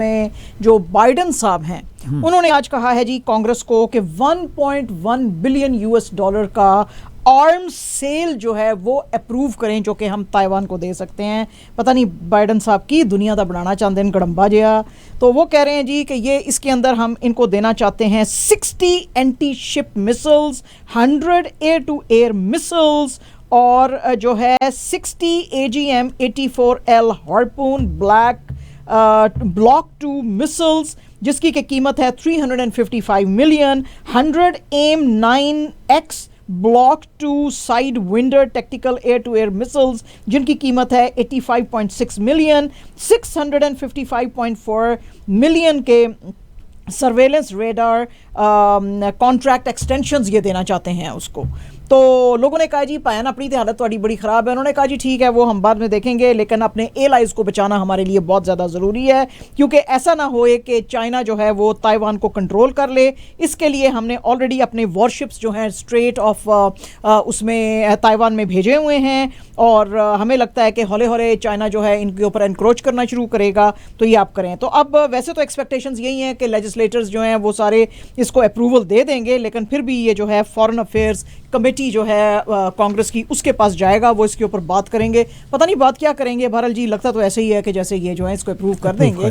में जो बाइडन साहब हैं उन्होंने आज कहा है जी कांग्रेस को कि 1.1 बिलियन यूएस डॉलर का आर्म्स सेल जो है वो अप्रूव करें जो कि हम ताइवान को दे सकते हैं। पता नहीं बाइडन साहब की दुनिया दा बनाना चाहते हैं गड़म्बा जया। तो वो कह रहे हैं जी कि ये इसके अंदर हम इनको देना चाहते हैं 60 anti ship missiles, 100 air to air missiles और जो है 60 AGM-84L हार्पून ब्लॉक 2 मिसाइल्स जिसकी की कीमत है 355 million, 100 AIM-9X block 2 sidewinder tactical air to air missiles जिनकी कीमत है 85.6 मिलियन, 655.4 मिलियन के सर्वेलेंस रेडार कॉन्ट्रैक्ट एक्सटेंशंस ये देना चाहते हैं उसको। तो लोगों ने कहा जी पायन अपनी तो हालत थोड़ी बड़ी ख़राब है। उन्होंने कहा जी ठीक है वो हम बाद में देखेंगे लेकिन अपने एलाइज को बचाना हमारे लिए बहुत ज़्यादा ज़रूरी है क्योंकि ऐसा ना होए कि चाइना जो है वो ताइवान को कंट्रोल कर ले। इसके लिए हमने ऑलरेडी अपने वॉरशिप्स जो हैं स्ट्रेट ऑफ उसमें ताइवान में भेजे हुए हैं और हमें लगता है कि हौले हौले चाइना जो है इनके ऊपर एनक्रोच करना शुरू करेगा। तो ये आप करें। तो अब वैसे तो एक्सपेक्टेशंस यही हैं कि लेजिस्लेटर्स जो हैं वो सारे इसको अप्रूवल दे देंगे लेकिन फिर भी ये जो है फॉरेन अफेयर्स कमेटी जो है कांग्रेस की उसके पास जाएगा, वो इसके ऊपर बात करेंगे। पता नहीं बात क्या करेंगे। बहरहाल जी लगता तो ऐसे ही है कि जैसे ये जो है इसको अप्रूव कर देंगे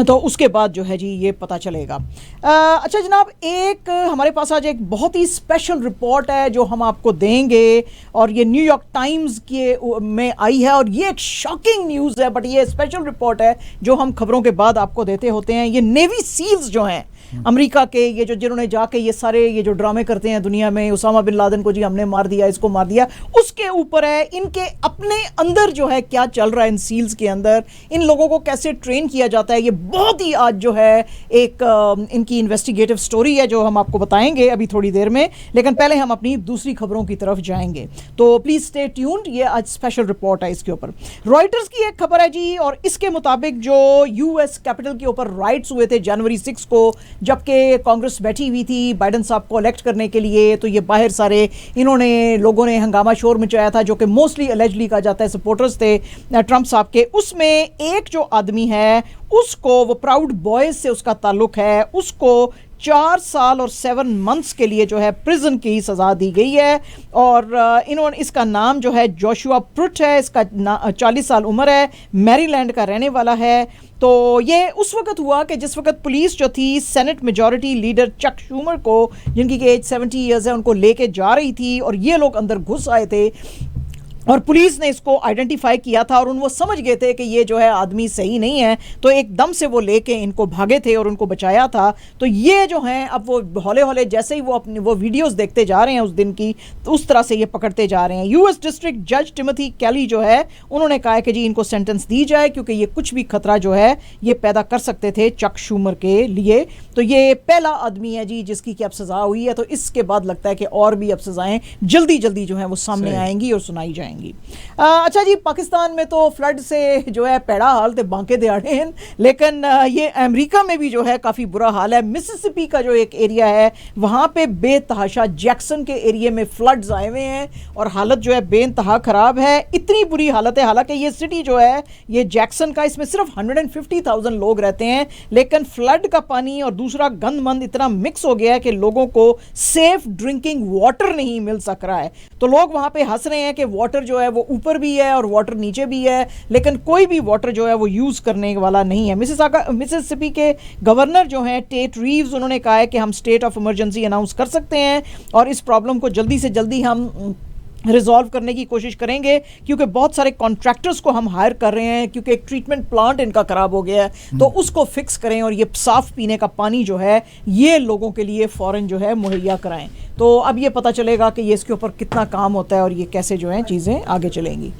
तो उसके बाद जो है जी ये पता चलेगा। अच्छा जनाब, एक हमारे पास आज एक बहुत ही स्पेशल रिपोर्ट है जो हम आपको देंगे और ये न्यूयॉर्क टाइम्स के में आई है और ये एक शॉकिंग न्यूज़ है बट ये स्पेशल रिपोर्ट है जो हम खबरों के बाद आपको देते होते हैं। ये नेवी सील्स जो हैं अमेरिका के, ये जो जिन्होंने जाके ये सारे ये जो ड्रामे करते हैं दुनिया में, उसामा बिन लादेन को जी हमने मार दिया, इसको मार दिया, उसके ऊपर है इनके अपने अंदर जो है क्या चल रहा है इन सील्स के अंदर, इन लोगों को कैसे ट्रेन किया जाता है। ये बहुत ही आज जो है एक इनकी इन्वेस्टिगेटिव स्टोरी है जो हम आपको बताएंगे अभी थोड़ी देर में। लेकिन पहले हम अपनी दूसरी खबरों की तरफ जाएंगे तो प्लीज स्टे ट्यून्ड। ये आज स्पेशल रिपोर्ट है इसके ऊपर। रॉयटर्स की एक खबर है जी और इसके मुताबिक जो यूएस कैपिटल के ऊपर राइट्स हुए थे जनवरी 6 को जबकि कांग्रेस बैठी हुई थी बाइडन साहब को इलेक्ट करने के लिए, तो ये बाहर सारे इन्होंने लोगों ने हंगामा शोर मचाया था जो कि मोस्टली एलिजली कहा जाता है सपोर्टर्स थे ट्रंप साहब के। उसमें एक जो आदमी है उसको, वो प्राउड बॉयज से उसका ताल्लुक है, उसको 4 साल और 7 मंथ्स के लिए जो है प्रिजन की सज़ा दी गई है और इन्होंने, इसका नाम जो है जोशुआ प्रुट है, इसका 40 साल उम्र है, मैरीलैंड का रहने वाला है। तो ये उस वक्त हुआ कि जिस वक्त पुलिस जो थी senate majority leader Chuck Schumer को, जिनकी एज 70 ईयर्स है, उनको लेके जा रही थी और ये लोग अंदर घुस आए थे और पुलिस ने इसको आइडेंटिफाई किया था और वो समझ गए थे कि ये जो है आदमी सही नहीं है, तो एकदम से वो लेके इनको भागे थे और उनको बचाया था। तो ये जो हैं अब वो हौले हौले जैसे ही वो अपनी वो वीडियोस देखते जा रहे हैं उस दिन की, तो उस तरह से ये पकड़ते जा रहे हैं। यूएस डिस्ट्रिक्ट जज टिमोथी कैली जो है उन्होंने कहा है कि जी इनको सेंटेंस दी जाए क्योंकि ये कुछ भी खतरा जो है ये पैदा कर सकते थे चक शूमर के लिए। तो ये पहला आदमी है जी जिसकी कि अब सज़ा हुई है, तो इसके बाद लगता है कि और भी अब सज़ाएँ जल्दी जल्दी जो है वो सामने आएंगी और सुनाई जाएंगी। अच्छा जी, पाकिस्तान में तो फ्लड से जो है पैड़ा हाल थे बांके दिहाड़े हैं, लेकिन ये अमेरिका में भी जो है काफ़ी बुरा हाल है। मिसिसिपी का जो एक एरिया है वहाँ पे बेतहाशा जैक्सन के एरिया में फ्लड्स आए हुए हैं और हालत जो है बेइंतहा ख़राब है। इतनी बुरी हालत है, हालांकि ये सिटी जो है ये जैक्सन का, इसमें सिर्फ 150,000 लोग रहते हैं, लेकिन फ्लड का पानी और दूसरा गंदमंद इतना मिक्स हो गया है कि लोगों को सेफ ड्रिंकिंग वाटर नहीं मिल सक रहा है। तो लोग वहाँ पे हंस रहे हैं कि वाटर जो है वो ऊपर भी है और वाटर नीचे भी है, लेकिन कोई भी वाटर जो है वो यूज़ करने वाला नहीं है। मिसिसिपी के गवर्नर जो हैं टेट रीव्स, उन्होंने कहा है कि हम स्टेट ऑफ इमरजेंसी अनाउंस कर सकते हैं और इस प्रॉब्लम को जल्दी से जल्दी हम रिजॉल्व करने की कोशिश करेंगे क्योंकि बहुत सारे कॉन्ट्रैक्टर्स को हम हायर कर रहे हैं क्योंकि एक ट्रीटमेंट प्लांट इनका ख़राब हो गया है, तो उसको फिक्स करें और ये साफ़ पीने का पानी जो है ये लोगों के लिए फ़ौरन जो है मुहैया कराएं। तो अब ये पता चलेगा कि ये इसके ऊपर कितना काम होता है और ये कैसे जो है चीज़ें आगे चलेंगी।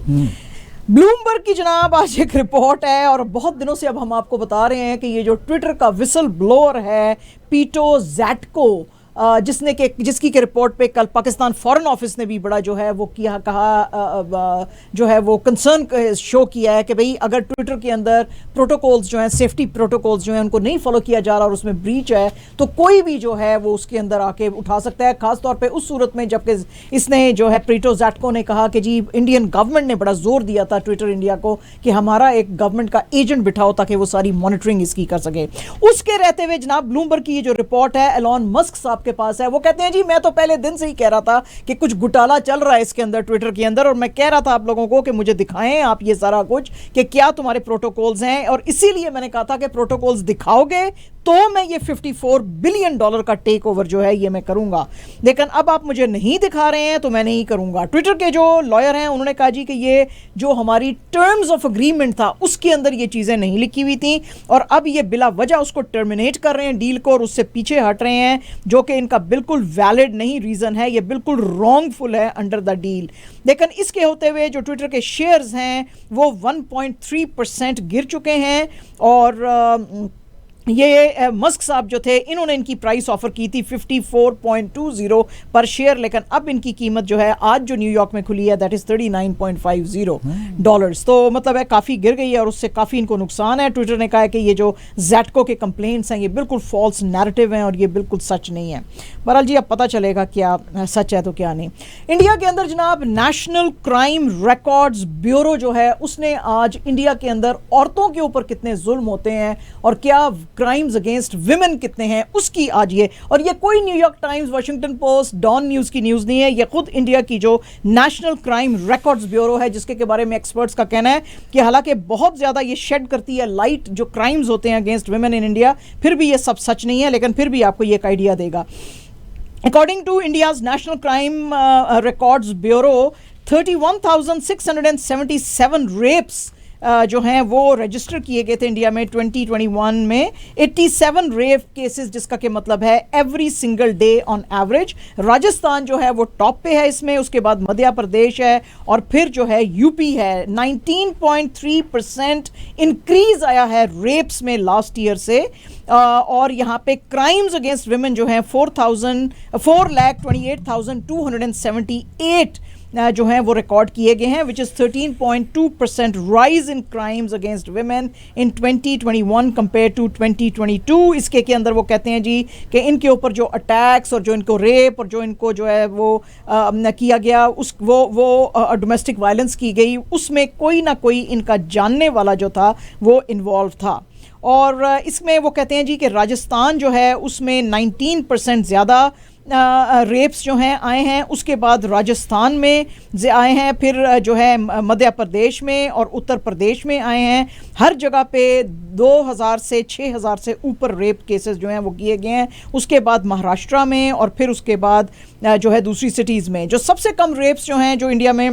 ब्लूमबर्ग की जनाब आज एक रिपोर्ट है और बहुत दिनों से अब हम आपको बता रहे हैं कि ये जो ट्विटर का विसल ब्लोअर है पीटो ज़ैटको, जिसकी के रिपोर्ट पे कल पाकिस्तान फॉरेन ऑफिस ने भी बड़ा जो है वो कहा जो है वो कंसर्न शो किया है कि भाई अगर ट्विटर के अंदर प्रोटोकॉल्स जो हैं, सेफ्टी प्रोटोकॉल्स जो हैं, उनको नहीं फॉलो किया जा रहा और उसमें ब्रीच है तो कोई भी जो है वो उसके अंदर आके उठा सकता है, खासतौर पे उस सूरत में जबकि इसने जो है प्रीटो ज़ैटको ने कहा कि जी इंडियन गवर्नमेंट ने बड़ा जोर दिया था ट्विटर इंडिया को कि हमारा एक गवर्नमेंट का एजेंट बिठाओ ताकि वो सारी मॉनिटरिंग इसकी कर सके। उसके रहते हुए जनाब ब्लूमबर्ग की ये जो रिपोर्ट है एलॉन मस्क साहब के पास है, वो कहते हैं जी मैं तो पहले दिन से ही कह रहा था कि कुछ घोटाला चल रहा है इसके अंदर, ट्विटर के अंदर, और मैं कह रहा था आप लोगों को कि मुझे दिखाएं आप ये सारा कुछ कि क्या तुम्हारे प्रोटोकॉल्स हैं, और इसीलिए मैंने कहा था कि प्रोटोकॉल्स दिखाओगे तो मैं ये $54 बिलियन का टेक ओवर जो है ये मैं करूंगा, लेकिन अब आप मुझे नहीं दिखा रहे हैं तो मैं नहीं करूंगा। ट्विटर के जो लॉयर हैं उन्होंने कहा जी कि ये जो हमारी टर्म्स ऑफ अग्रीमेंट था उसके अंदर ये चीज़ें नहीं लिखी हुई थी और अब ये बिला वजह उसको टर्मिनेट कर रहे हैं डील को और उससे पीछे हट रहे हैं, जो कि इनका बिल्कुल वैलिड नहीं रीज़न है, ये बिल्कुल रॉन्गफुल है अंडर द डील। लेकिन इसके होते हुए जो ट्विटर के शेयर्स हैं वो 1.3% गिर चुके हैं और ये मस्क साहब जो थे इन्होंने इनकी प्राइस ऑफर की थी 54.20 पर शेयर, लेकिन अब इनकी कीमत जो है आज जो न्यूयॉर्क में खुली है दैट इज $39.50, तो मतलब है काफ़ी गिर गई है और उससे काफ़ी इनको नुकसान है। ट्विटर ने कहा है कि ये जो ज़ैटको के कंप्लेंट्स हैं ये बिल्कुल फॉल्स नैरेटिव हैं और ये बिल्कुल सच नहीं है। बहरहाल जी अब पता चलेगा क्या सच है तो क्या नहीं। इंडिया के अंदर जनाब नेशनल क्राइम रिकॉर्ड्स ब्यूरो जो है उसने आज इंडिया के अंदर औरतों के ऊपर कितने जुल्म होते हैं और क्या क्राइम्स अगेंस्ट विमेन कितने हैं उसकी आज ये, और ये कोई New York Times, Washington Post, Dawn news की न्यूज़ नहीं है, ये खुद इंडिया की जो नेशनल क्राइम रिकॉर्ड्स ब्यूरो है जिसके के बारे में एक्सपर्ट्स का कहना है कि हालांकि बहुत ज़्यादा ये शेड करती है लाइट जो क्राइम्स होते हैं अगेंस्ट विमेन इन इंडिया, फिर भी ये सब सच नहीं है, लेकिन फिर भी आपको ये एक आइडिया देगा। According to India's National Crime Records Bureau 31,677 rapes जो हैं वो रजिस्टर किए गए थे इंडिया में 2021 में, 87 रेप केसेस जिसका कि मतलब है every single day on average. Rajasthan जो है वो टॉप पे है इसमें, उसके बाद मध्य प्रदेश है और फिर जो है यूपी है। 19.3% इंक्रीज आया है रेप्स में लास्ट ईयर से और यहाँ पे क्राइम्स अगेंस्ट विमेन जो हैं 4,28,278 जो हैं वो रिकॉर्ड किए गए हैं, which is 13.2% rise in crimes against women in 2021 compare to 2022। इसके के अंदर वो कहते हैं जी कि इनके ऊपर जो अटैक्स और जो इनको रेप और जो इनको जो है वो किया गया वो डोमेस्टिक वायलेंस की गई, उसमें कोई ना कोई इनका जानने वाला जो था वो इन्वॉल्व था। और इसमें वो कहते हैं जी कि राजस्थान जो है उसमें 19% ज़्यादा रेप्स जो हैं आए हैं, उसके बाद राजस्थान में आए हैं, फिर जो है मध्य प्रदेश में और उत्तर प्रदेश में आए हैं। हर जगह पे 2000 से 6000 से ऊपर रेप केसेस जो हैं वो किए गए हैं। उसके बाद महाराष्ट्र में और फिर उसके बाद जो है दूसरी सिटीज़ में। जो सबसे कम रेप्स जो हैं जो इंडिया में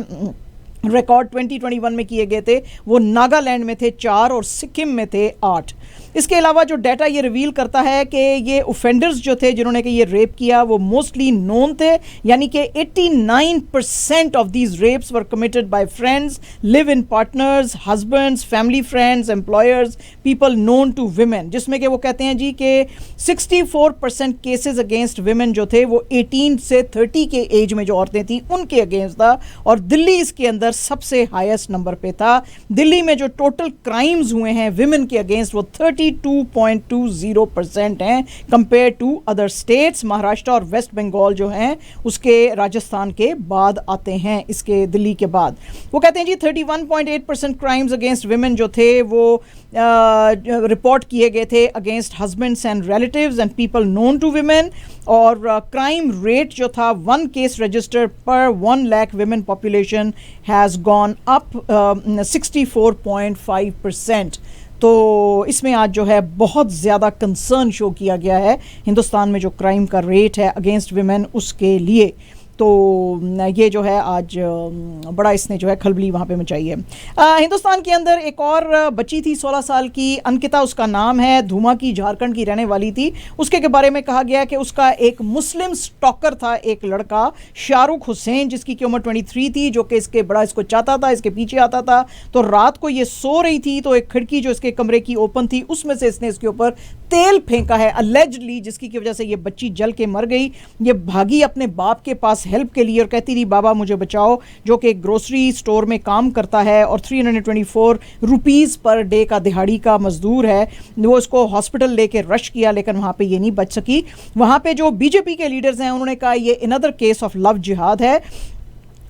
रिकॉर्ड 2021 में किए गए थे वो नागालैंड में थे 4 और सिक्किम में थे 8। इसके अलावा जो डाटा ये रिवील करता है कि ये ऑफेंडर्स जो थे जिन्होंने कि ये रेप किया वो मोस्टली नोन थे, यानी कि 89% of these rapes were committed by friends, live in partners, husbands, family friends, employers, people known to women, जिसमें कि वो कहते हैं जी कि 64% केसेस अगेंस्ट विमेन जो थे वो 18 से 30 के एज में जो औरतें थी उनके अगेंस्ट था। और दिल्ली इसके अंदर सबसे हाईएस्ट नंबर पे था। दिल्ली में जो टोटल क्राइम्स हुए हैं विमेन के अगेंस्ट वो 32.20% हैं compare to other states. Maharashtra और वेस्ट बंगाल जो हैं उसके राजस्थान के बाद आते हैं, इसके दिल्ली के बाद। वो कहते हैं जी 31.8% क्राइम्स अगेंस्ट विमेन जो थे वो रिपोर्ट किए गए थे against husbands and relatives and people known to women. और क्राइम रेट जो था 1 केस रजिस्टर पर 1 lakh women population has gone up 64.5%। तो इसमें आज जो है बहुत ज़्यादा कंसर्न शो किया गया है हिंदुस्तान में जो क्राइम का रेट है अगेंस्ट विमेन उसके लिए। तो ये जो है आज बड़ा इसने जो है खलबली वहाँ पे मचाई है। हिंदुस्तान के अंदर एक और बच्ची थी 16 साल की, अंकिता उसका नाम है, धूमा की झारखंड की रहने वाली थी। उसके के बारे में कहा गया कि उसका एक मुस्लिम स्टॉकर था, एक लड़का शाहरुख हुसैन, जिसकी की उम्र 23 थी, जो कि इसको चाहता था, इसके पीछे आता था। तो रात को ये सो रही थी तो एक खिड़की जो इसके कमरे की ओपन थी उसमें से इसने इसके ऊपर तेल फेंका है अलेजडली, जिसकी की वजह से ये बच्ची जल के मर गई। ये भागी अपने बाप के पास हेल्प के लिए और कहती रही बाबा मुझे बचाओ, जो कि एक ग्रोसरी स्टोर में काम करता है और 324 रुपीज़ पर डे का दिहाड़ी का मजदूर है। वो इसको हॉस्पिटल लेके रश किया लेकिन वहाँ पे ये नहीं बच सकी। वहाँ पे जो बीजेपी के लीडर्स हैं उन्होंने कहा ये अनदर केस ऑफ लव जिहाद है,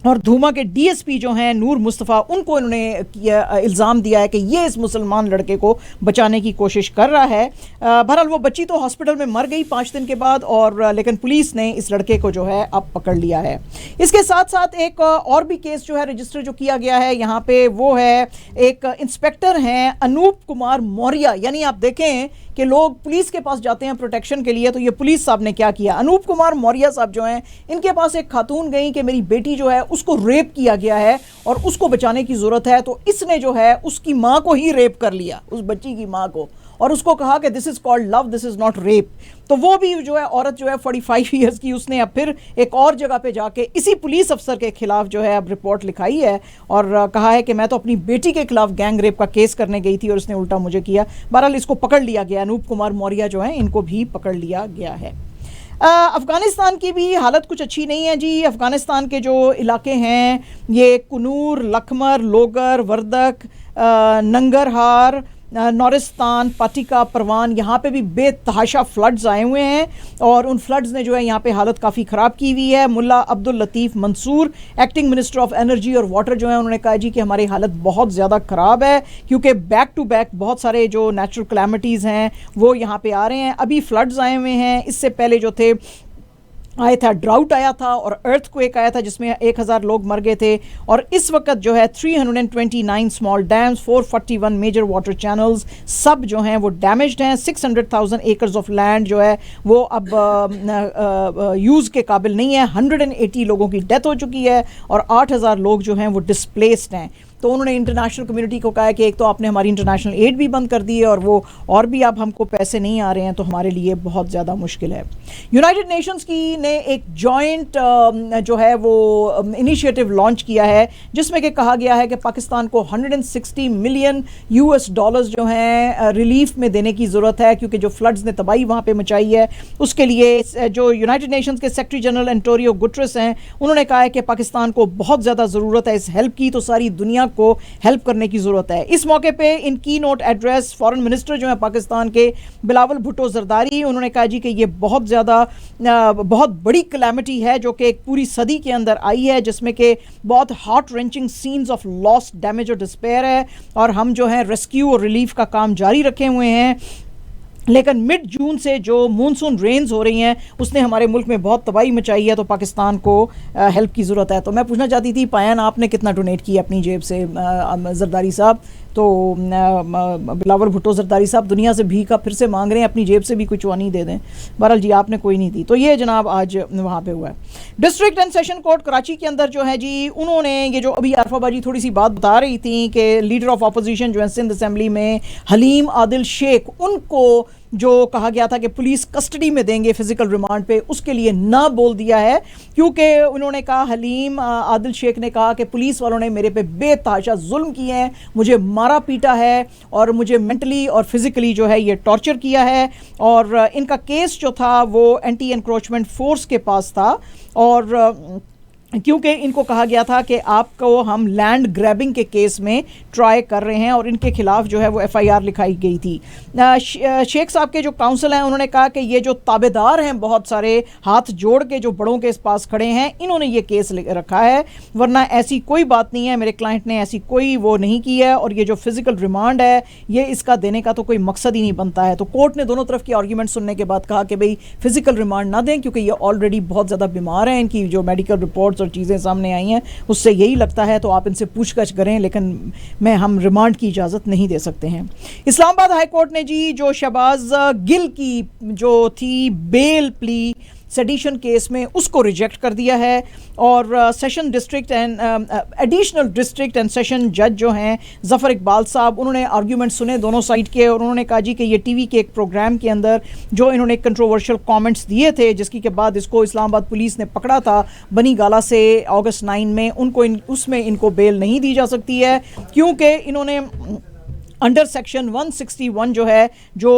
और धूमा के डीएसपी जो हैं नूर मुस्तफ़ा, उनको इन्होंने इल्ज़ाम दिया है कि ये इस मुसलमान लड़के को बचाने की कोशिश कर रहा है। बहरहाल वो बच्ची तो हॉस्पिटल में मर गई 5 दिन के बाद, और लेकिन पुलिस ने इस लड़के को जो है अब पकड़ लिया है। इसके साथ साथ एक और भी केस जो है रजिस्टर जो किया गया है यहाँ पे, वो है एक इंस्पेक्टर हैं अनूप कुमार मौर्य। यानी आप देखें कि लोग पुलिस के पास जाते हैं प्रोटेक्शन के लिए, तो ये पुलिस साहब ने क्या किया, अनूप कुमार मौर्य साहब जो हैं इनके पास एक खातून गई कि मेरी बेटी जो है उसको रेप किया गया है और उसको बचाने की ज़रूरत है। तो इसने जो है उसकी माँ को ही रेप कर लिया, उस बच्ची की माँ को, और उसको कहा कि this is called love, this is not rape. तो वो भी जो है औरत जो है 45 ईयर्स की, उसने अब फिर एक और जगह पे जाके इसी पुलिस अफसर के खिलाफ जो है अब रिपोर्ट लिखाई है और कहा है कि मैं तो अपनी बेटी के खिलाफ गैंग रेप का केस करने गई थी और उसने उल्टा मुझे किया। बहरहाल इसको पकड़ लिया गया, अनूप कुमार मौर्य जो है इनको भी पकड़ लिया गया है। अफ़गानिस्तान की भी हालत कुछ अच्छी नहीं है जी। अफ़गानिस्तान के जो इलाके हैं ये कुनूर, लखमर, लोगर, वर्दक, नंगरहार, नौरिस्तान, पाटिका, परवान, यहाँ पे भी बेतहाशा फ्लड्स आए हुए हैं और उन फ्लड्स ने जो है यहाँ पे हालत काफ़ी ख़राब की हुई है। Mullah Abdul Latif Mansoor, acting minister of energy और वाटर जो है, उन्होंने कहा जी कि हमारी हालत बहुत ज़्यादा ख़राब है क्योंकि बैक टू बैक बहुत सारे जो नेचुरल कैलामिटीज़ हैं वो यहाँ पे आ रहे हैं। अभी फ्लड्स आए हुए हैं, इससे पहले जो थे आया था ड्राउट आया था और अर्थक्वेक आया था जिसमें 1000 लोग मर गए थे। और इस वक्त जो है 329 small dams, 441 major water channels सब जो हैं वो डैमेज्ड हैं। 600,000 एकर्स ऑफ लैंड जो है वो अब यूज़ के काबिल नहीं है। 180 लोगों की डेथ हो चुकी है और 8000 लोग जो हैं वो डिस्प्लेस्ड हैं। तो उन्होंने इंटरनेशनल कम्युनिटी को कहा है कि एक तो आपने हमारी इंटरनेशनल एड भी बंद कर दी है और भी अब हमको पैसे नहीं आ रहे हैं, तो हमारे लिए बहुत ज़्यादा मुश्किल है। यूनाइटेड नेशंस की ने एक जॉइंट जो है वो इनिशिएटिव लॉन्च किया है जिसमें कि कहा गया है कि पाकिस्तान को 160 मिलियन यूएस डॉलर्स जो हैं रिलीफ में देने की ज़रूरत है क्योंकि जो फ्लड्स ने तबाही वहाँ पे मचाई है। उसके लिए जो यूनाइटेड नेशंस के सेक्रेटरी जनरल एंटोनियो गुटरेस हैं, उन्होंने कहा है कि पाकिस्तान को बहुत ज़्यादा ज़रूरत है इस हेल्प की, तो सारी दुनिया को हेल्प करने की जरूरत है। इस मौके पे इन की नोट एड्रेस फॉरेन मिनिस्टर जो है पाकिस्तान के बिलावल भुट्टो जरदारी, उन्होंने कहा जी कि ये बहुत बड़ी कैलामिटी है जो कि एक पूरी सदी के अंदर आई है जिसमें कि बहुत heart wrenching scenes of loss, damage और डिस्पेयर है और हम जो है रेस्क्यू और रिलीफ का काम जारी रखे हुए हैं। लेकिन मिड जून से जो मानसून रेन्स हो रही हैं उसने हमारे मुल्क में बहुत तबाही मचाई है, तो पाकिस्तान को हेल्प की ज़रूरत है। तो मैं पूछना चाहती थी पायन, आपने कितना डोनेट किया अपनी जेब से जरदारी साहब? तो बिलावल भुट्टो जरदारी साहब दुनिया से भीख फिर से मांग रहे हैं, अपनी जेब से भी कुछ नहीं दे दें। बहरहाल जी आपने कोई नहीं दी। तो ये जनाब आज वहाँ पे हुआ है। District and session court Karachi के अंदर जो है जी, उन्होंने ये जो अभी आरफाबाजी थोड़ी सी बात बता रही थी कि लीडर ऑफ अपोजिशन जो है सिंध असम्बली में हलीम आदिल शेख, उनको जो कहा गया था कि पुलिस कस्टडी में देंगे फिजिकल रिमांड पे, उसके लिए ना बोल दिया है क्योंकि उन्होंने कहा, हलीम आदिल शेख ने कहा कि पुलिस वालों ने मेरे पे बेतहाशा जुल्म किए हैं, मुझे मारा पीटा है और मुझे मेंटली और फिजिकली जो है ये टॉर्चर किया है। और इनका केस जो था वो एंटी एनक्रोचमेंट फोर्स के पास था और क्योंकि इनको कहा गया था कि आपको हम लैंड ग्रैबिंग के केस में ट्राई कर रहे हैं और इनके खिलाफ जो है वो एफआईआर लिखाई गई थी। शेख साहब के जो काउंसिल हैं उन्होंने कहा कि ये जो ताबेदार हैं बहुत सारे हाथ जोड़ के जो बड़ों के पास खड़े हैं, इन्होंने ये केस रखा है, वरना ऐसी कोई बात नहीं है, मेरे क्लाइंट ने ऐसी कोई वो नहीं की है और ये जो फिजिकल रिमांड है ये इसका देने का तो कोई मकसद ही नहीं बनता है। तो कोर्ट ने दोनों तरफ की आर्ग्यूमेंट सुनने के बाद कहा कि भाई फिजिकल रिमांड ना दें क्योंकि ये ऑलरेडी बहुत ज़्यादा बीमार हैं, इनकी जो मेडिकल रिपोर्ट्स और चीज़ें सामने आई हैं उससे यही लगता है, तो आप इनसे पूछताछ करें, लेकिन हम रिमांड की इजाज़त नहीं दे सकते हैं। इस्लामाबाद हाई कोर्ट ने जी जो शहबाज गिल की जो थी बेल प्ली सेडिशन केस में, उसको रिजेक्ट कर दिया है। और session district and additional district and session जज जो हैं ज़फ़र इकबाल साहब, उन्होंने आर्ग्यूमेंट सुने दोनों साइड के, और उन्होंने कहा जी कि ये टीवी के एक प्रोग्राम के अंदर जो इन्होंने कंट्रोवर्शियल कमेंट्स दिए थे, जिसकी के बाद इसको इस्लामाबाद पुलिस ने पकड़ा था बनी गाला से अगस्त 9 में, उनको उसमें इनको बेल नहीं दी जा सकती है, क्योंकि इन्होंने अंडर सेक्शन 161 जो है, जो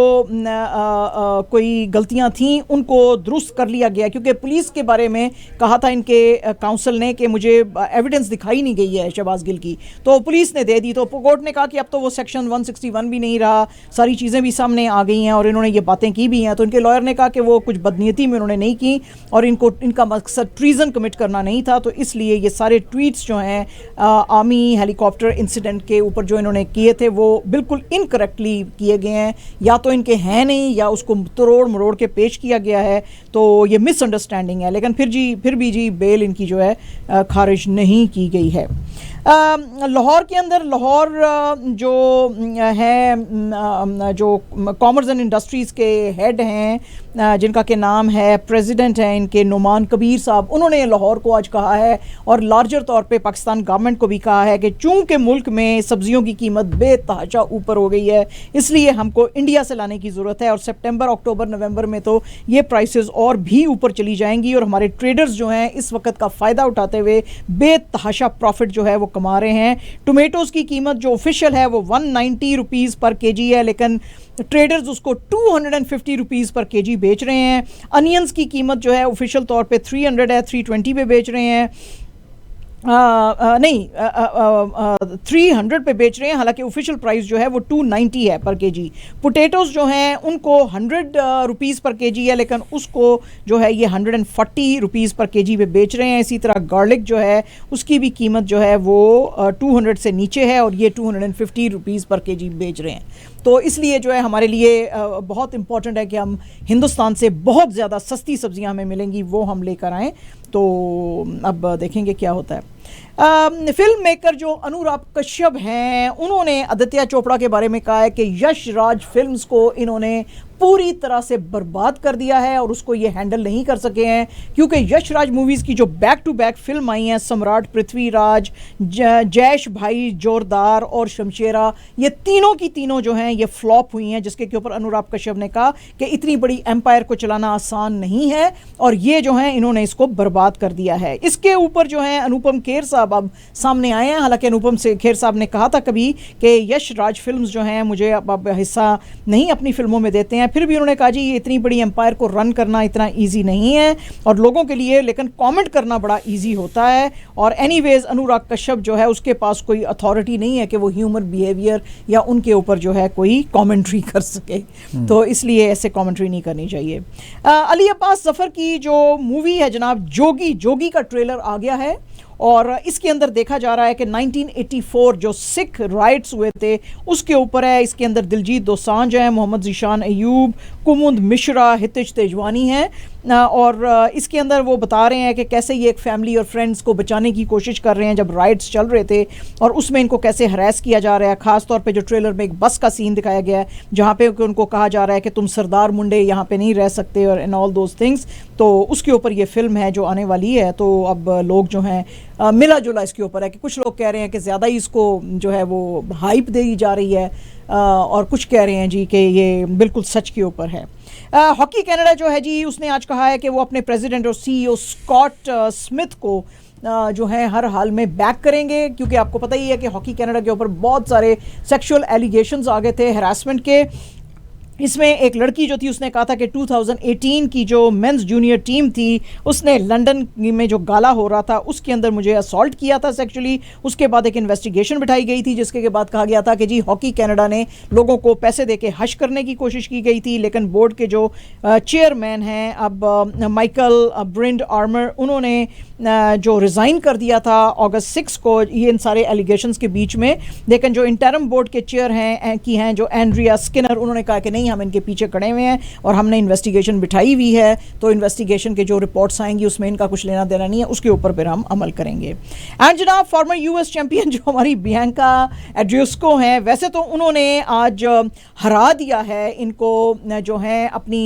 कोई गलतियां थीं उनको दुरुस्त कर लिया गया, क्योंकि पुलिस के बारे में कहा था इनके काउंसिल ने कि मुझे एविडेंस दिखाई नहीं गई है शहबाज गिल की, तो पुलिस ने दे दी। तो कोर्ट ने कहा कि अब तो वो सेक्शन 161 भी नहीं रहा, सारी चीज़ें भी सामने आ गई हैं और इन्होंने ये बातें की भी हैं। तो इनके लॉयर ने कहा कि वो कुछ बदनीयती में उन्होंने नहीं की और इनका मकसद ट्रीजन कमिट करना नहीं था, तो इसलिए ये सारे ट्वीट्स जो हैं आर्मी हेलीकॉप्टर इंसिडेंट के ऊपर जो इन्होंने किए थे वो बिल्कुल इनकरेक्टली किए गए हैं, या तो इनके हैं नहीं या उसको तोड़ मरोड़ के पेश किया गया है, तो ये मिसअंडरस्टैंडिंग है। लेकिन फिर भी जी बेल इनकी जो है खारिज नहीं की गई है। लाहौर के अंदर लाहौर जो है जो कॉमर्स एंड इंडस्ट्रीज़ के हेड हैं जिनका के नाम है प्रेसिडेंट हैं इनके नुमान कबीर साहब, उन्होंने लाहौर को आज कहा है और लार्जर तौर पे पाकिस्तान गवर्नमेंट को भी कहा है कि चूँकि मुल्क में सब्जियों की कीमत बेतहाशा ऊपर हो गई है, इसलिए हमको इंडिया से लाने की ज़रूरत है, और सितंबर अक्टूबर नवंबर में तो ये प्राइसेस और भी ऊपर चली जाएंगी, और हमारे ट्रेडर्स जो हैं इस वक्त का फ़ायदा उठाते हुए बेतहाशा प्रॉफिट जो है वो कमा रहे हैं। टोमेटोज़ की कीमत जो ऑफिशियल है वो 190 रुपीज़ पर केजी है, लेकिन ट्रेडर्स उसको 250 रुपीज़ पर केजी बेच रहे हैं। अनियंस की कीमत जो है ऑफिशियल तौर पे 300 है, 320 पे बेच रहे हैं, नहीं 300 पे बेच रहे हैं, हालांकि ऑफिशियल प्राइस जो है वो 290 है पर केजी। पोटैटोज़ जो हैं उनको 100 रुपीज़ पर केजी है, लेकिन उसको जो है ये 140 रुपीज़ पर केजी पे बेच रहे हैं। इसी तरह गार्लिक जो है उसकी भी कीमत जो है वो 200 से नीचे है, और ये 250 रुपीज़ पर केजी बेच रहे हैं। तो इसलिए जो है हमारे लिए बहुत इम्पॉर्टेंट है कि हम हिंदुस्तान से बहुत ज़्यादा सस्ती सब्जियां हमें मिलेंगी, वो हम लेकर आएँ। तो अब देखेंगे क्या होता है। फिल्म मेकर जो अनुराग कश्यप हैं उन्होंने आदित्य चोपड़ा के बारे में कहा है कि यश राज फिल्म्स को इन्होंने पूरी तरह से बर्बाद कर दिया है और उसको ये हैंडल नहीं कर सके हैं, क्योंकि यश राज मूवीज़ की जो बैक टू बैक फिल्म आई हैं, सम्राट पृथ्वीराज, जैश भाई जोरदार और शमशेरा, ये तीनों की तीनों जो हैं ये फ्लॉप हुई हैं, जिसके के ऊपर अनुराग कश्यप ने कहा कि इतनी बड़ी एम्पायर को चलाना आसान नहीं है, और ये जो हैं इन्होंने इसको बर्बाद कर दिया है। इसके ऊपर जो है अनुपम खेर साहब अब सामने आए हैं। हालांकि अनुपम से खेर साहब ने कहा था कभी कि यश राज फिल्म्स जो हैं मुझे अब हिस्सा नहीं अपनी फिल्मों में देते हैं, फिर भी उन्होंने कहा जी ये इतनी बड़ी एम्पायर को रन करना इतना ईजी नहीं है और लोगों के लिए, लेकिन कमेंट करना बड़ा ईजी होता है। और एनीवेज अनुराग कश्यप जो है उसके पास कोई अथॉरिटी नहीं है कि वो ह्यूमन बिहेवियर या उनके ऊपर जो है कोई कमेंट्री कर सके, तो इसलिए ऐसे कमेंट्री नहीं करनी चाहिए। अली अब्बास ज़फ़र की जो मूवी है जनाब जोगी का ट्रेलर आ गया है, और इसके अंदर देखा जा रहा है कि 1984 जो सिख राइट्स हुए थे उसके ऊपर है। इसके अंदर दिलजीत दोसांझ हैं, मोहम्मद ज़ीशान अयूब, कुमुद मिश्रा, हितिश तेजवानी हैं, और इसके अंदर वो बता रहे हैं कि कैसे ये एक फैमिली और फ्रेंड्स को बचाने की कोशिश कर रहे हैं जब राइट्स चल रहे थे, और उसमें इनको कैसे हरास किया जा रहा है। ख़ास तौर पे जो ट्रेलर में एक बस का सीन दिखाया गया है जहाँ पे उनको कहा जा रहा है कि तुम सरदार मुंडे यहाँ पे नहीं रह सकते और एंड ऑल दोज थिंग्स, तो उसके ऊपर ये फिल्म है जो आने वाली है। तो अब लोग जो हैं मिला जुला इसके ऊपर है कि कुछ लोग कह रहे हैं कि ज़्यादा ही इसको जो है वो हाइप दी जा रही है, और कुछ कह रहे हैं जी कि ये बिल्कुल सच के ऊपर है। हॉकी कनाडा जो है जी उसने आज कहा है कि वो अपने प्रेसिडेंट और सीईओ स्कॉट स्मिथ को जो है हर हाल में बैक करेंगे, क्योंकि आपको पता ही है कि हॉकी कनाडा के ऊपर बहुत सारे सेक्सुअल एलिगेशंस आ गए थे हरासमेंट के। इसमें एक लड़की जो थी उसने कहा था कि 2018 की जो मेंस जूनियर टीम थी उसने लंदन में जो गाला हो रहा था उसके अंदर मुझे असॉल्ट किया था सेक्सुअली। उसके बाद एक इन्वेस्टिगेशन बिठाई गई थी जिसके बाद कहा गया था कि जी हॉकी कनाडा ने लोगों को पैसे देके हश करने की कोशिश की गई थी, लेकिन बोर्ड के जो चेयरमैन हैं अब माइकल ब्रिंड आर्मर, उन्होंने जो रिज़ाइन कर दिया था अगस्त 6 को ये इन सारे एलिगेशंस के बीच में। लेकिन जो इंटरम बोर्ड के चेयर हैं जो एंड्रिया स्किनर, उन्होंने कहा कि नहीं नहीं, हम इनके पीछे खड़े हुए हैं और हमने इन्वेस्टिगेशन बिठाई हुई है, तो इन्वेस्टिगेशन के जो रिपोर्ट्स आएंगी उसमें इनका कुछ लेना देना नहीं है, उसके ऊपर फिर हम अमल करेंगे। एंड जनाब फॉर्मर यूएस चैंपियन जो हमारी बियांका एंड्रिस्को हैं, वैसे तो उन्होंने आज हरा दिया है इनको, जो है अपनी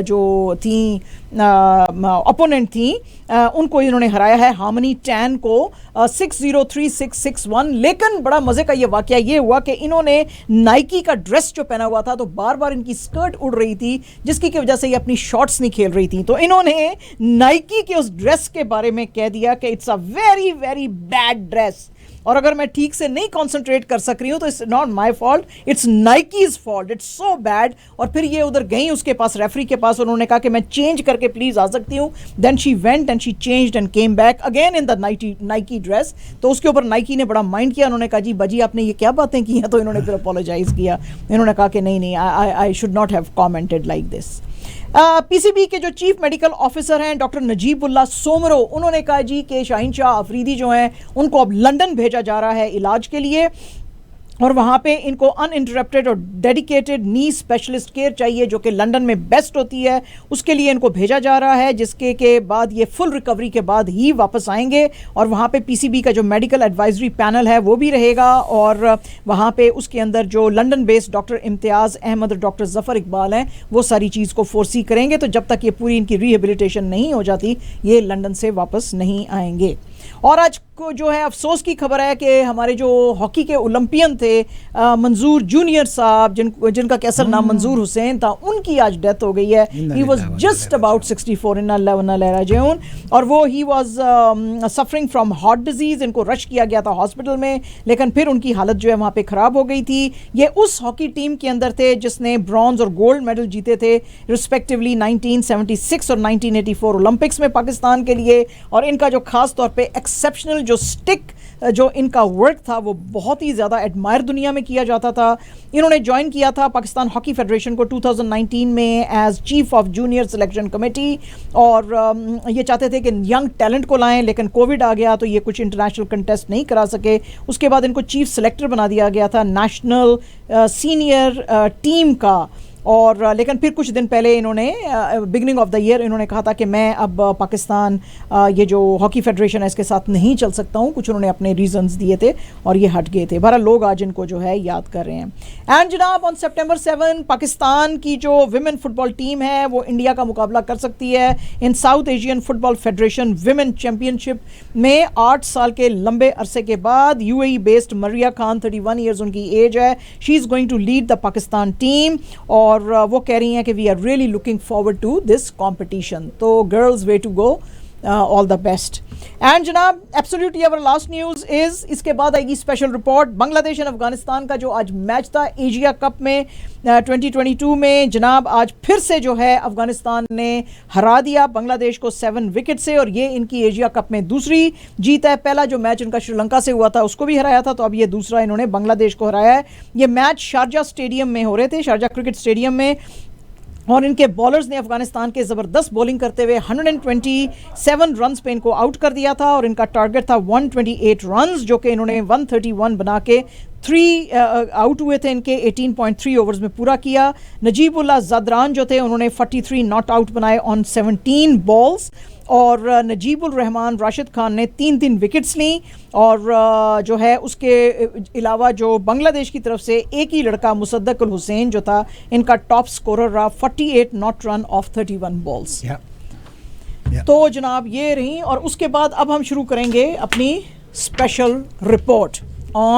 जो थी ओपोनेंट थी, उनको इन्होंने हराया है हार्मनी टैन को 6-0-3-6-6-1। लेकिन बड़ा मजे का ये वाकया ये हुआ कि इन्होंने नाइकी का ड्रेस जो पहना हुआ था, तो बार बार इनकी स्कर्ट उड़ रही थी, जिसकी की वजह से ये अपनी शॉर्ट्स नहीं खेल रही थी। तो इन्होंने नाइकी के उस ड्रेस के बारे में कह दिया कि it's a very very bad dress, और अगर मैं ठीक से नहीं कॉन्सेंट्रेट कर सक रही हूँ तो it's not my fault, it's Nike's fault, it's so bad. और फिर ये उधर गई उसके पास, रेफरी के पास, उन्होंने कहा कि मैं चेंज करके प्लीज आ सकती हूँ। Then she went and she changed and came back again in the Nike dress. तो उसके ऊपर नाइकी ने बड़ा माइंड किया, उन्होंने कहा जी बाजी आपने ये क्या बातें की हैं, तो इन्होंने फिर अपोलोजाइज किया। इन्होंने कहा कि नहीं I should not have commented like this. PCB के जो चीफ मेडिकल ऑफिसर हैं डॉक्टर नजीबुल्लाह सोमरो, उन्होंने कहा जी कि शाहीन शाह अफरीदी जो हैं उनको अब लंदन भेजा जा रहा है इलाज के लिए, और वहाँ पे इनको अनइंटरप्टेड और डेडिकेटेड नी स्पेशलिस्ट केयर चाहिए जो कि लंदन में बेस्ट होती है, उसके लिए इनको भेजा जा रहा है, जिसके के बाद ये फुल रिकवरी के बाद ही वापस आएंगे। और वहाँ पे पीसीबी का जो मेडिकल एडवाइजरी पैनल है वो भी रहेगा, और वहाँ पे उसके अंदर जो लंदन बेस्ड डॉक्टर इम्तियाज़ अहमद और डॉक्टर ज़फ़र इकबाल हैं वो सारी चीज़ को फोरसी करेंगे। तो जब तक ये पूरी इनकी रिहेबिलिटेशन नहीं हो जाती ये लंदन से वापस नहीं आएंगे। और आज को जो है अफसोस की खबर है कि हमारे जो हॉकी के ओलंपियन थे मंजूर जूनियर साहब, जिनका कैसर नाम मंजूर हुसैन था, उनकी आज डेथ हो गई है। ही वाज जस्ट अबाउट 64 इन लहरा, और वो he was suffering from heart disease. इनको रश किया गया था हॉस्पिटल में, लेकिन फिर उनकी हालत जो है वहाँ पे ख़राब हो गई थी। ये उस हॉकी टीम के अंदर थे जिसने ब्रॉन्ज और गोल्ड मेडल जीते थे रिस्पेक्टिवली 1976 और 1984 ओलंपिक्स में पाकिस्तान के लिए। और इनका जो खास तौर पे एक्सेप्शनल जो स्टिक जो इनका वर्क था वो बहुत ही ज़्यादा एडमायर दुनिया में किया जाता था। इन्होंने ज्वाइन किया था पाकिस्तान हॉकी फेडरेशन को 2019 में as chief of junior selection committee, और ये चाहते थे कि यंग टैलेंट को लाएं, लेकिन कोविड आ गया तो ये कुछ इंटरनेशनल कंटेस्ट नहीं करा सके। उसके बाद इनको चीफ सेलेक्टर बना दिया गया था नेशनल सीनियर टीम का। और लेकिन फिर कुछ दिन पहले इन्होंने बिगनिंग ऑफ द ईयर इन्होंने कहा था कि मैं अब पाकिस्तान ये जो हॉकी फेडरेशन है इसके साथ नहीं चल सकता हूँ। कुछ उन्होंने अपने रीजंस दिए थे और ये हट गए थे। बहरहाल लोग आज इनको जो है याद कर रहे हैं। एंड जनाब ऑन सितंबर 7 पाकिस्तान की जो विमेन फुटबॉल टीम है वो इंडिया का मुकाबला कर सकती है in South Asian Football Federation Women Championship में। 8 साल के लंबे अरसे के बाद UAE based Maria Khan 31 years उनकी एज है, she is going to lead the Pakistan team. और वो कह रही हैं कि we are really looking forward to this competition. तो girls way to go, all the best. And जनाब absolutely our last news is, इसके बाद आएगी special report. Bangladesh and Afghanistan का जो आज मैच था एशिया कप में 2022 में, जनाब आज फिर से जो है अफगानिस्तान ने हरा दिया बांग्लादेश को 7 विकेट से, और ये इनकी एशिया कप में दूसरी जीत है। पहला जो मैच इनका श्रीलंका से हुआ था उसको भी हराया था, तो अब ये दूसरा इन्होंने बांग्लादेश को हराया है। ये मैच शारजा स्टेडियम में हो रहे थे, शारजा क्रिकेट स्टेडियम में, और इनके बॉलर्स ने अफगानिस्तान के ज़बरदस्त बॉलिंग करते हुए 127 रन्स पे इनको आउट कर दिया था, और इनका टारगेट था 128 रन्स जो कि इन्होंने 131 बना के 3 आउट हुए थे इनके 18.3 ओवर्स में पूरा किया। नजीबुल्लाह ज़दरान जो थे उन्होंने 43 नॉट आउट बनाए ऑन 17 बॉल्स, और नजीबुल रहमान राशिद खान ने 3 विकेट्स ली। और जो है उसके अलावा जो बांग्लादेश की तरफ से एक ही लड़का मुसद्दक उल हुसैन जो था इनका टॉप स्कोरर रहा, 48 नॉट रन ऑफ 31 बॉल्स। तो जनाब ये रही, और उसके बाद अब हम शुरू करेंगे अपनी स्पेशल रिपोर्ट।